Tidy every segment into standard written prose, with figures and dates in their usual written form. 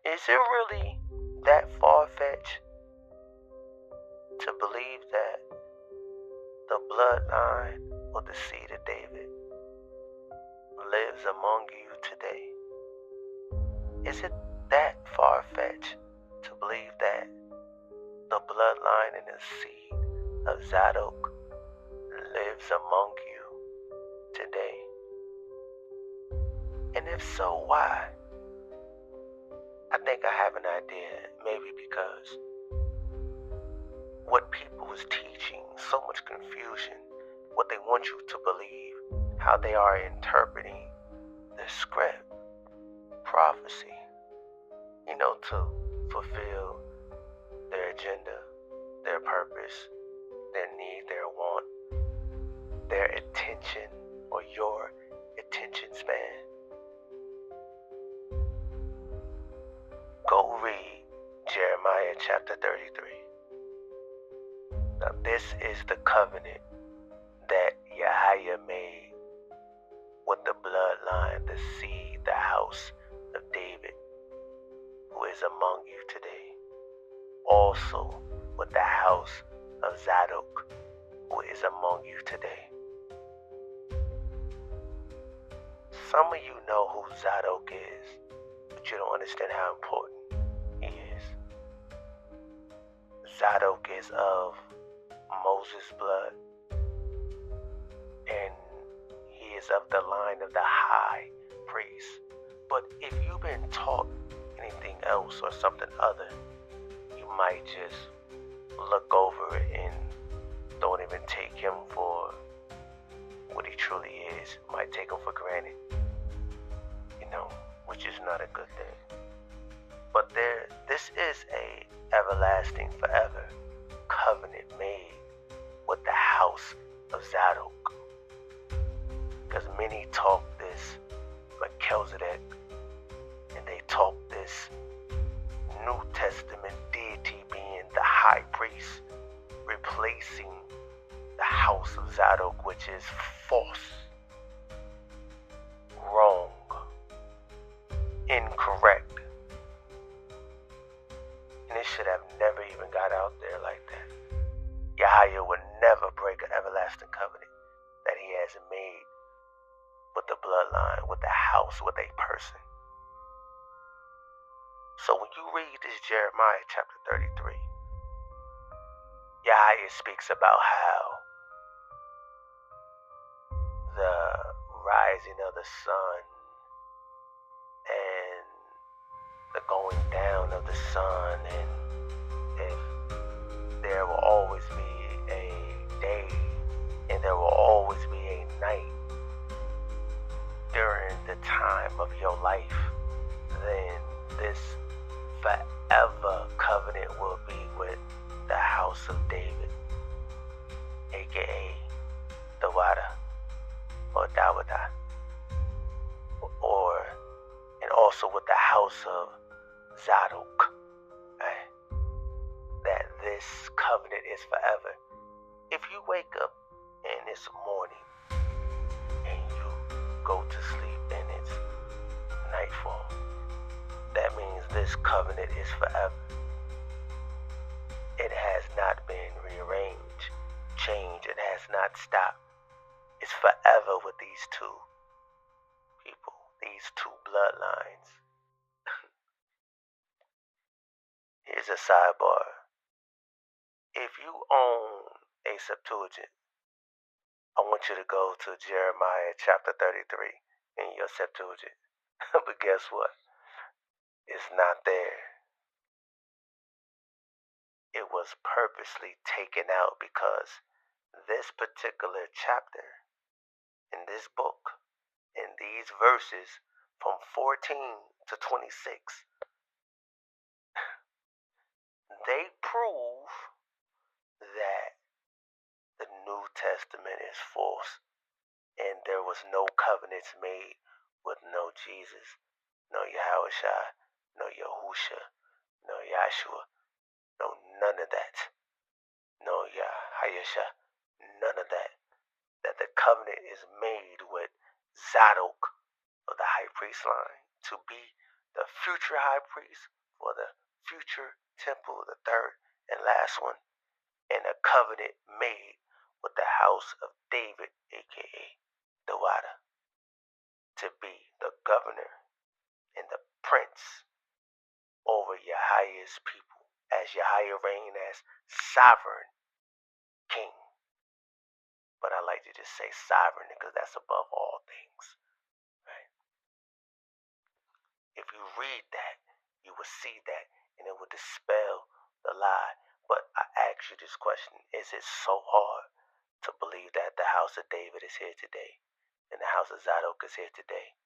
Is it really that far-fetched to believe that the bloodline or the seed of David lives among you today? Is it that far-fetched to believe that the bloodline and the seed of Zadok lives among you today? And if so, why? I think I have an idea, maybe because what people is teaching, so much confusion, what they want you to believe, how they are interpreting the script, prophecy, to fulfill their agenda, their purpose, their need, their want, their attention, or your attention span. Go read Jeremiah chapter 33. Now this is the covenant that Yahweh made with the bloodline, the seed, the house of David, who is among you today. Also with the house of Zadok, who is among you today. Some of you know who Zadok is, but you don't understand how important he is. Zadok is of Moses' blood, and he is of the line of the high priest. But if you've been taught anything else or something other, you might just look over it and don't even take him for what he truly is. You might take him for granted, which is not a good thing. But this is a everlasting, forever covenant made with the house of Zadok. Because many talk this Melchizedek, and they talk this New Testament deity being the high priest, replacing the house of Zadok, which is false, wrong, incorrect. And it should have never even got out there like that. Yahweh would never break an everlasting covenant that he has made with the bloodline, with the house, with a person. So when you read this Jeremiah chapter 33, Yahweh speaks about how the rising of the sun and the going down of the sun, and if there will always be a day and there will always be a night during the time of your life, then this forever covenant will be with the house of David, aka Dawadah or Dawadah, and also with the house of Zadok, right? That this covenant is forever. If you wake up and it's morning and you go to sleep and it's nightfall, that means this covenant is forever. It has not been rearranged, changed, it has not stopped. It's forever with these two people, these two bloodlines. Here's a sidebar. If you own a Septuagint, I want you to go to Jeremiah chapter 33 in your Septuagint. But guess what? It's not there. It was purposely taken out because this particular chapter in this book, in these verses from 14 to 26, they prove that the New Testament is false and there was no covenants made with no Jesus, no Yahushua, no Yahusha, no Yahshua, no none of that, no Yahusha, none of that. That the covenant is made with Zadok of the high priest line to be the future high priest for the future temple, the third and last one, and a covenant made with the house of David, aka Dawadah, to be the governor and the prince over Yahweh's people, as Yahweh reigned as sovereign king. But I like to just say sovereign because that's above all things. Right? If you read that, you will see that, and it will dispel the lie. But I ask you this question: is it so hard to believe that the house of David is here today, and the house of Zadok is here today,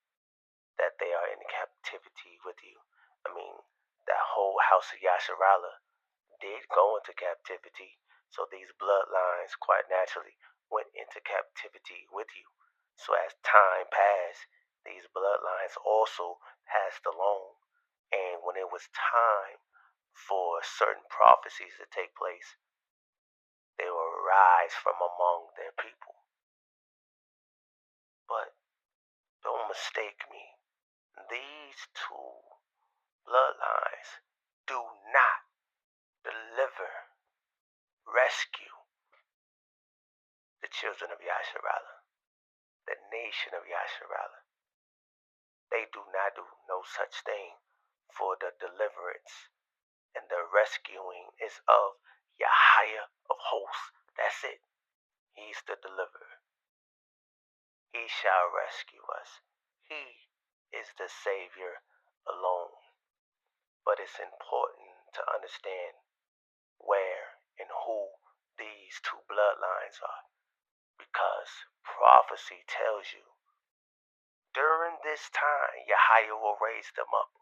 that they are in captivity with you? I mean, that whole house of Yasharallah did go into captivity, so these bloodlines quite naturally went into captivity with you. So as time passed, these bloodlines also passed along, and when it was time for certain prophecies to take place, they will rise from among their people. But don't mistake me, these two bloodlines do not deliver, rescue the children of Yasharallah, the nation of Yasharallah. They do not do no such thing, for the deliverance and the rescuing is of Yahweh of hosts. That's it. He's the deliverer. He shall rescue us. He is the Savior alone. But it's important to understand where and who these two bloodlines are, because prophecy tells you during this time Yahweh will raise them up,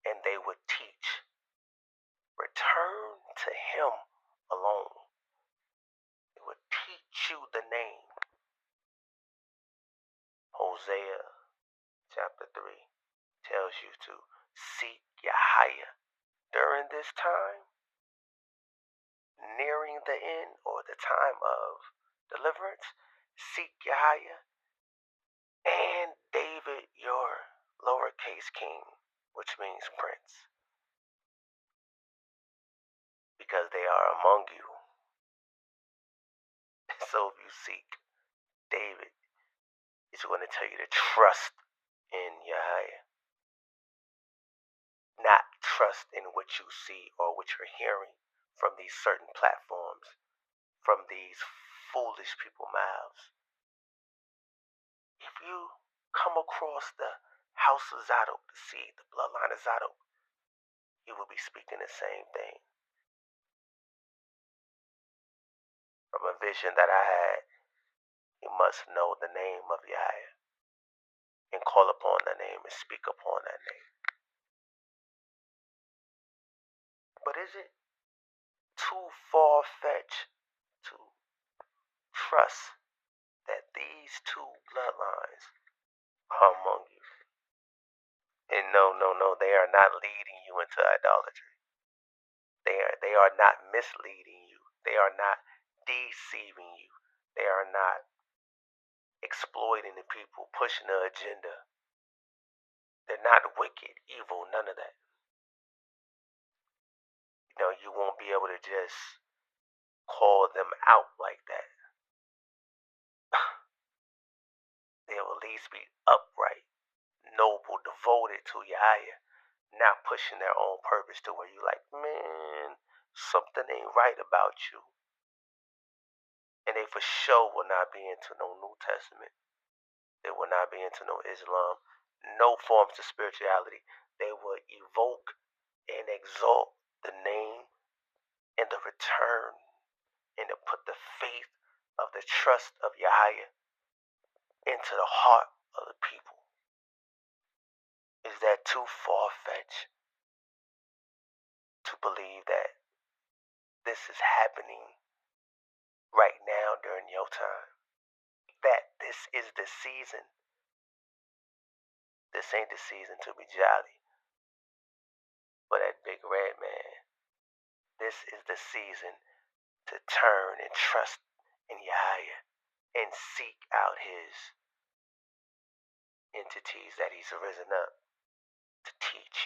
and they will teach. Return to him alone. It will teach you the name. Hosea chapter 3 tells you to seek Yahweh. During this time, nearing the end or the time of deliverance, seek Yahweh and David, your lowercase king, which means prince, because they are among you. So if you seek David, he's going to tell you to trust in Yahweh, not trust in what you see or what you're hearing from these certain platforms, from these foolish people mouths. If you come across the house of Zadok, the seed, the bloodline of Zadok, you will be speaking the same thing. From a vision that I had, you must know the name of Yahweh and call upon that name and speak upon that name. But is it too far-fetched to trust that these two bloodlines are among you? And no, they are not leading you into idolatry. They are not misleading you. They are not deceiving you. They are not exploiting the people, pushing the agenda. They're not wicked, evil, none of that. You won't be able to just call them out like that. They'll at least be upright, noble, devoted to Yahweh, not pushing their own purpose to where you like, man, something ain't right about you. And they for sure will not be into no New Testament. They will not be into no Islam, no forms of spirituality. They will evoke and exalt the name and the return and to put the faith of the trust of Yahweh into the heart of the people. Is that too far-fetched to believe that this is happening right now during your time? That this is the season? This ain't the season to be jolly for that big red man. This is the season to turn and trust in Yahweh and seek out his entities that he's risen up to teach.